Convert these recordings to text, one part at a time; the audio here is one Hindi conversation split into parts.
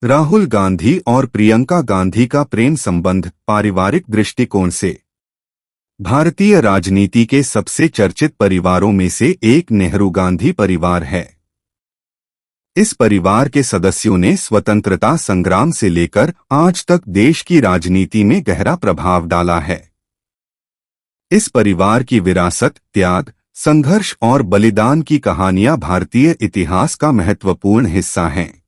राहुल गांधी और प्रियंका गांधी का प्रेम संबंध पारिवारिक दृष्टिकोण से भारतीय राजनीति के सबसे चर्चित परिवारों में से एक नेहरू गांधी परिवार है। इस परिवार के सदस्यों ने स्वतंत्रता संग्राम से लेकर आज तक देश की राजनीति में गहरा प्रभाव डाला है। इस परिवार की विरासत, त्याग, संघर्ष और बलिदान की कहानियां भारतीय इतिहास का महत्वपूर्ण हिस्सा हैं।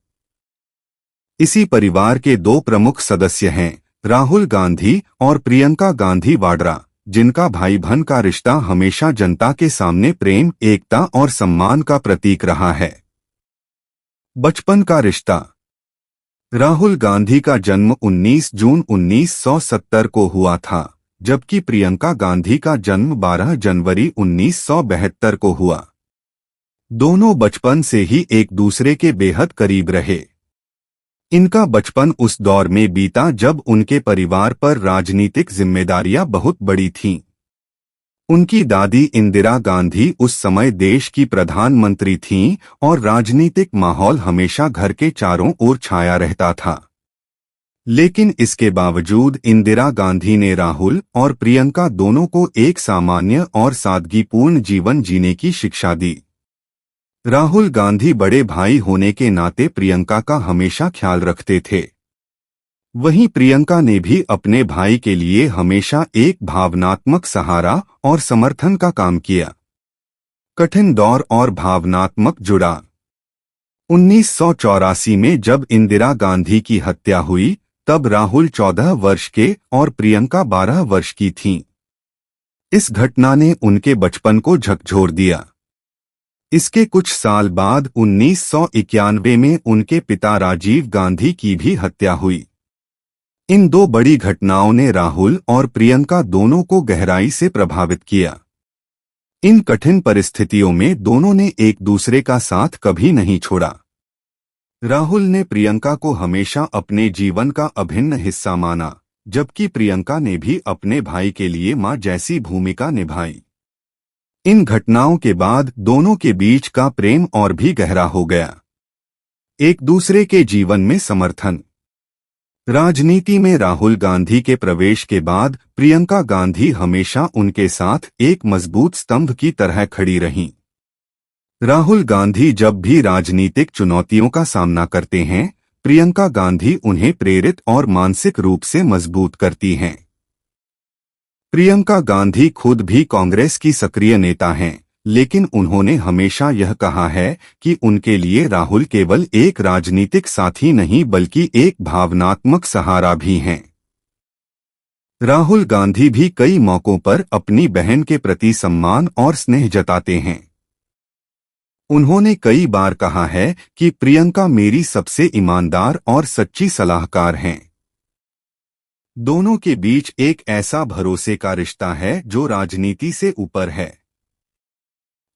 इसी परिवार के दो प्रमुख सदस्य हैं राहुल गांधी और प्रियंका गांधी वाड्रा, जिनका भाई बहन का रिश्ता हमेशा जनता के सामने प्रेम, एकता और सम्मान का प्रतीक रहा है। बचपन का रिश्ता। राहुल गांधी का जन्म 19 जून 1970 को हुआ था, जबकि प्रियंका गांधी का जन्म 12 जनवरी 1972 को हुआ। दोनों बचपन से ही एक दूसरे के बेहद करीब रहे। इनका बचपन उस दौर में बीता जब उनके परिवार पर राजनीतिक जिम्मेदारियां बहुत बड़ी थीं। उनकी दादी इंदिरा गांधी उस समय देश की प्रधानमंत्री थीं और राजनीतिक माहौल हमेशा घर के चारों ओर छाया रहता था। लेकिन इसके बावजूद इंदिरा गांधी ने राहुल और प्रियंका दोनों को एक सामान्य और सादगीपूर्ण जीवन जीने की शिक्षा दी। राहुल गांधी बड़े भाई होने के नाते प्रियंका का हमेशा ख्याल रखते थे। वहीं प्रियंका ने भी अपने भाई के लिए हमेशा एक भावनात्मक सहारा और समर्थन का काम किया। कठिन दौर और भावनात्मक जुड़ाव। 1984 में जब इंदिरा गांधी की हत्या हुई, तब राहुल 14 वर्ष के और प्रियंका 12 वर्ष की थीं। इस घटना ने उनके बचपन को झकझोर दिया। इसके कुछ साल बाद 1991 में उनके पिता राजीव गांधी की भी हत्या हुई। इन दो बड़ी घटनाओं ने राहुल और प्रियंका दोनों को गहराई से प्रभावित किया। इन कठिन परिस्थितियों में दोनों ने एक दूसरे का साथ कभी नहीं छोड़ा। राहुल ने प्रियंका को हमेशा अपने जीवन का अभिन्न हिस्सा माना, जबकि प्रियंका ने भी अपने भाई के लिए मां जैसी भूमिका निभाई। इन घटनाओं के बाद दोनों के बीच का प्रेम और भी गहरा हो गया। एक दूसरे के जीवन में समर्थन। राजनीति में राहुल गांधी के प्रवेश के बाद प्रियंका गांधी हमेशा उनके साथ एक मजबूत स्तंभ की तरह खड़ी रहीं। राहुल गांधी जब भी राजनीतिक चुनौतियों का सामना करते हैं, प्रियंका गांधी उन्हें प्रेरित और मानसिक रूप से मजबूत करती हैं। प्रियंका गांधी खुद भी कांग्रेस की सक्रिय नेता हैं, लेकिन उन्होंने हमेशा यह कहा है कि उनके लिए राहुल केवल एक राजनीतिक साथी नहीं बल्कि एक भावनात्मक सहारा भी हैं। राहुल गांधी भी कई मौकों पर अपनी बहन के प्रति सम्मान और स्नेह जताते हैं। उन्होंने कई बार कहा है कि प्रियंका मेरी सबसे ईमानदार और सच्ची सलाहकार हैं। दोनों के बीच एक ऐसा भरोसे का रिश्ता है जो राजनीति से ऊपर है।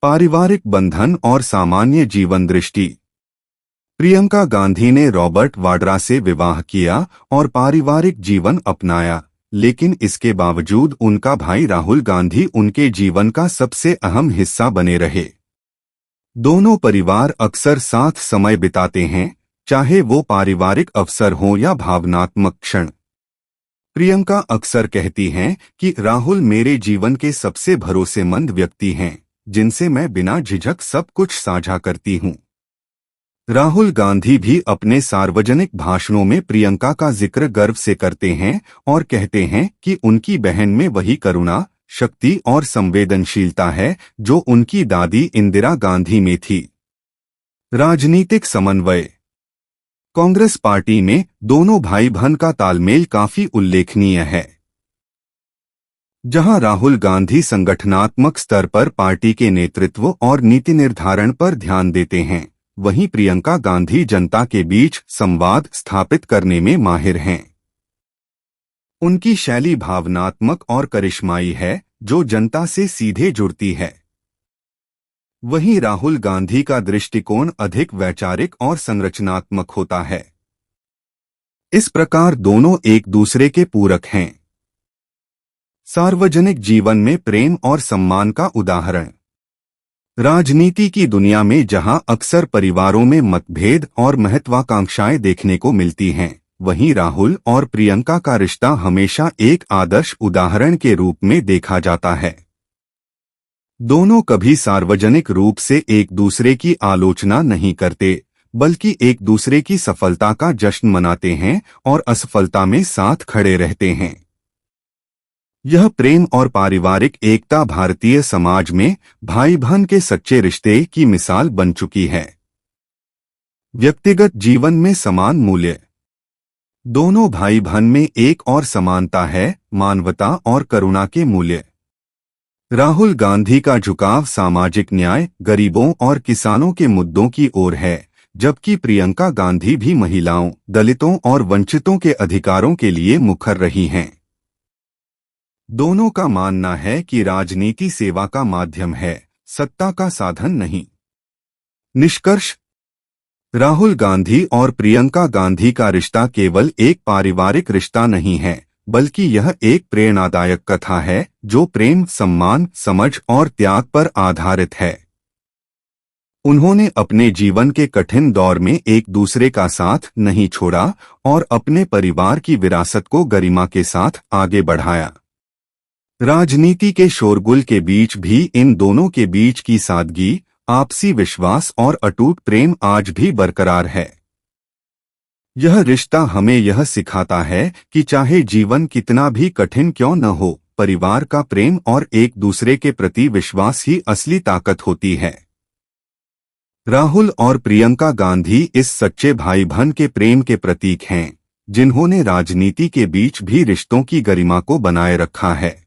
पारिवारिक बंधन और सामान्य जीवन दृष्टि। प्रियंका गांधी ने रॉबर्ट वाड्रा से विवाह किया और पारिवारिक जीवन अपनाया, लेकिन इसके बावजूद उनका भाई राहुल गांधी उनके जीवन का सबसे अहम हिस्सा बने रहे। दोनों परिवार अक्सर साथ समय बिताते हैं, चाहे वो पारिवारिक अवसर हो या भावनात्मक क्षण। प्रियंका अक्सर कहती हैं कि राहुल मेरे जीवन के सबसे भरोसेमंद व्यक्ति हैं, जिनसे मैं बिना झिझक सब कुछ साझा करती हूं। राहुल गांधी भी अपने सार्वजनिक भाषणों में प्रियंका का जिक्र गर्व से करते हैं और कहते हैं कि उनकी बहन में वही करुणा, शक्ति और संवेदनशीलता है जो उनकी दादी इंदिरा गांधी में थी। राजनीतिक समन्वय। कांग्रेस पार्टी में दोनों भाई बहन का तालमेल काफी उल्लेखनीय है। जहां राहुल गांधी संगठनात्मक स्तर पर पार्टी के नेतृत्व और नीति निर्धारण पर ध्यान देते हैं, वहीं प्रियंका गांधी जनता के बीच संवाद स्थापित करने में माहिर हैं। उनकी शैली भावनात्मक और करिश्माई है, जो जनता से सीधे जुड़ती है। वहीं राहुल गांधी का दृष्टिकोण अधिक वैचारिक और संरचनात्मक होता है। इस प्रकार दोनों एक दूसरे के पूरक हैं। सार्वजनिक जीवन में प्रेम और सम्मान का उदाहरण। राजनीति की दुनिया में जहां अक्सर परिवारों में मतभेद और महत्वाकांक्षाएं देखने को मिलती हैं, वहीं राहुल और प्रियंका का रिश्ता हमेशा एक आदर्श उदाहरण के रूप में देखा जाता है। दोनों कभी सार्वजनिक रूप से एक दूसरे की आलोचना नहीं करते, बल्कि एक दूसरे की सफलता का जश्न मनाते हैं और असफलता में साथ खड़े रहते हैं। यह प्रेम और पारिवारिक एकता भारतीय समाज में भाई बहन के सच्चे रिश्ते की मिसाल बन चुकी है। व्यक्तिगत जीवन में समान मूल्य। दोनों भाई बहन में एक और समानता है, मानवता और करुणा के मूल्य। राहुल गांधी का झुकाव सामाजिक न्याय, गरीबों और किसानों के मुद्दों की ओर है, जबकि प्रियंका गांधी भी महिलाओं, दलितों और वंचितों के अधिकारों के लिए मुखर रही हैं। दोनों का मानना है कि राजनीति सेवा का माध्यम है, सत्ता का साधन नहीं। निष्कर्ष: राहुल गांधी और प्रियंका गांधी का रिश्ता केवल एक पारिवारिक रिश्ता नहीं है, बल्कि यह एक प्रेरणादायक कथा है जो प्रेम, सम्मान, समझ और त्याग पर आधारित है। उन्होंने अपने जीवन के कठिन दौर में एक दूसरे का साथ नहीं छोड़ा और अपने परिवार की विरासत को गरिमा के साथ आगे बढ़ाया। राजनीति के शोरगुल के बीच भी इन दोनों के बीच की सादगी, आपसी विश्वास और अटूट प्रेम आज भी बरकरार है। यह रिश्ता हमें यह सिखाता है कि चाहे जीवन कितना भी कठिन क्यों न हो, परिवार का प्रेम और एक दूसरे के प्रति विश्वास ही असली ताकत होती है। राहुल और प्रियंका गांधी इस सच्चे भाई बहन के प्रेम के प्रतीक हैं, जिन्होंने राजनीति के बीच भी रिश्तों की गरिमा को बनाए रखा है।